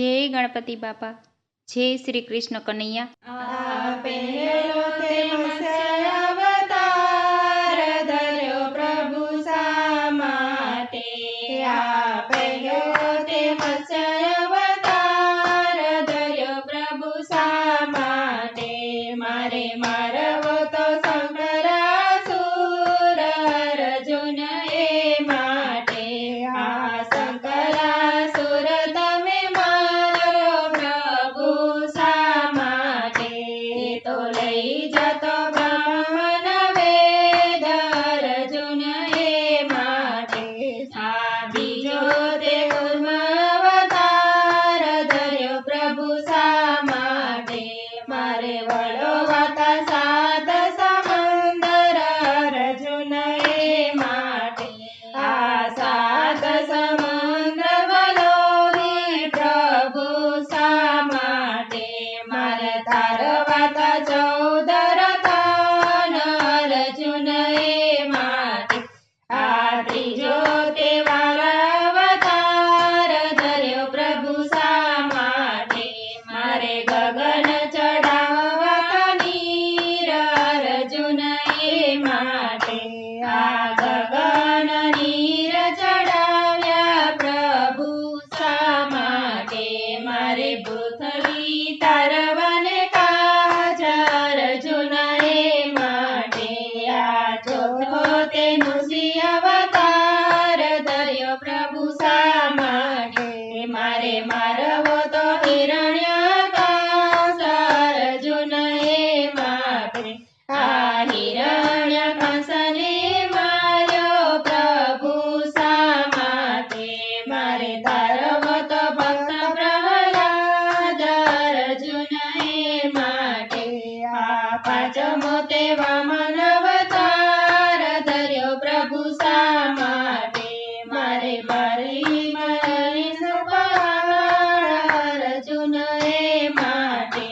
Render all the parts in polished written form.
જય ગણપતિ બાપા, જય શ્રી કૃષ્ણ કનૈયા। આ પહેલો તે મત્સ્ય અવતાર ધર્યો પ્રભુ શા માટે। આ પહેલો તે મત્સ્ય અવતાર ધર્યો પ્રભુ શા માટે। મારે મારવો તો શંકરાસુર અર્જુન એ માટે। આ શંકરાસુર તમે મારો પ્રભુ શા માટે। તો લઈ જતો બ્રહ્મન વેદ અર્જુન એ માટે। આ બીજો તે કૂર્મ અવતાર ધર્યો પ્રભુ શા માટે। મારે વળવાતા સાત સમંદર અર્જુન એ માટે। આ સાત સમંદર વલોવી પ્રભુ શા માટે। મારે તારવાતા 14 રતન અર્જુન એ માટે। આ ત્રીજો તે વાલ અવતાર ધર્યો પ્રભુ શા માટે। મારે ગગન ચડાવતા નીર અર્જુન એ માટે। આ ગગન નીર ચડાવ્યા પ્રભુ શા માટે। મારે પૃથ્વી તારવને કાજ અર્જુન એ માટે। આ ચોથો તે નૃસિંહ અવતાર ધર્યો પ્રભુ શા માટે। મારે મારવો તો હિરણ્યકશ અર્જુન એ માટે। આ હિરણ્યકશને માર્યો પ્રભુ શા માટે। મારે તારવો તો ભક્ત પ્રહલાદ અર્જુન એ માટે। આ પાંચમો તે વામન અવતાર ધર્યો પ્રભુ શા માટે। મારે મારી મનીષ અર્જુન એ માટે।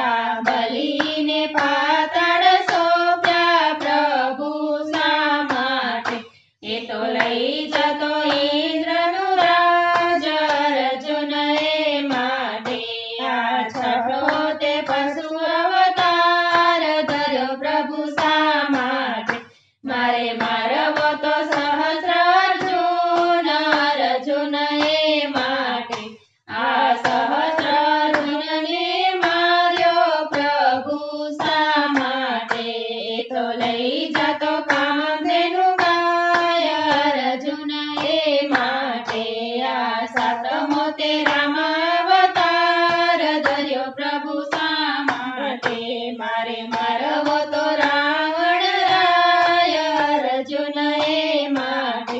આ બલીને પાતાળ સોંપ્યા પ્રભુ શા માટે। એ તો લઈ જતો ઇન્દ્રનું રાજ અર્જુન એ માટે। આ છઠ્ઠો તે પશુ અવતાર ધર્યો પ્રભુ શા માટે। મારે મારવો તો સહસ્ર અર્જુન અર્જુન એ માટે। આ સહસ્ર અર્જુનને માર્યો પ્રભુ શા માટે। એ તો લઈ જતો કામધેનુ ગાય અર્જુન એ માટે। આ સાતમો તે રામ અવતાર ધર્યો પ્રભુ શા માટે। મારે મારવો તો રાવણ રાય અર્જુન એ માટે।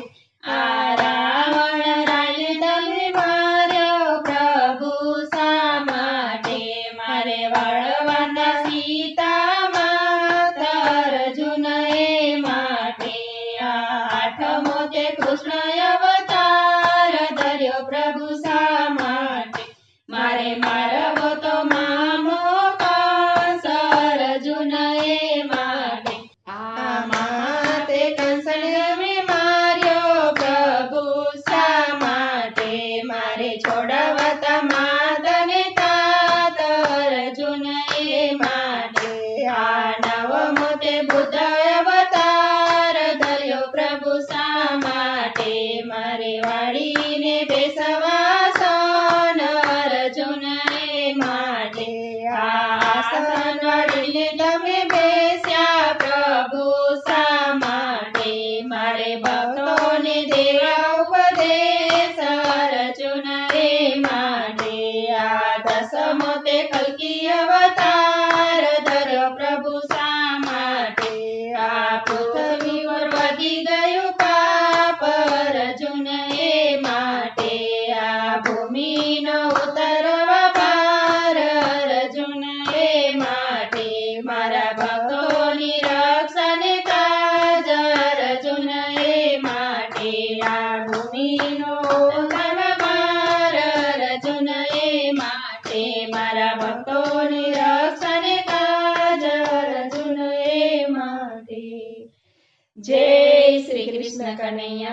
આ રાવણ રાયને તમે માર્યો પ્રભુ શા માટે। મારે વળવાતા સીતા માતા અર્જુન એ માટે। આ આઠમો તે કૃષ્ણ અવતાર ધર્યો પ્રભુ શા માટે। મારે મારવો તો મામો કંસ અર્જુન એ માટે। આ માતે કંસને તમે માર્યો પ્રભુ શા માટે। મારે છોડવાતા માતને તાત અર્જુન એ માટે। આ નવમો તે બુદ્ધ અવતાર ધર્યો પ્રભુ શા માટે। મારે વાળીને બેસવાસન અર્જુન એ માટે। આ આસન વાળીને તમે બેસ્યા પ્રભુ શા માટે। મારે ભક્તોને દેવા ઉપદેશ અર્જુન એ માટે। આ દસમો તે કલ્કી અવતાર ધર્યો પ્રભુ શા માટે। આ પૃથ્વી પર વધી ગયું પાપ અર્જુન એ માટે। આ ભૂમિનો ઉતરવા ભાર અર્જુન એ માટે। મારા ભક્તોની રક્ષાને કાજ અર્જુન એ માટે। આ ભૂમિનો ઉતરવા ભાર અર્જુન એ માટે। મારા ભક્તોની રક્ષાને કાજ અર્જુન એ માટે। જય શ્રી કૃષ્ણ કનૈયા।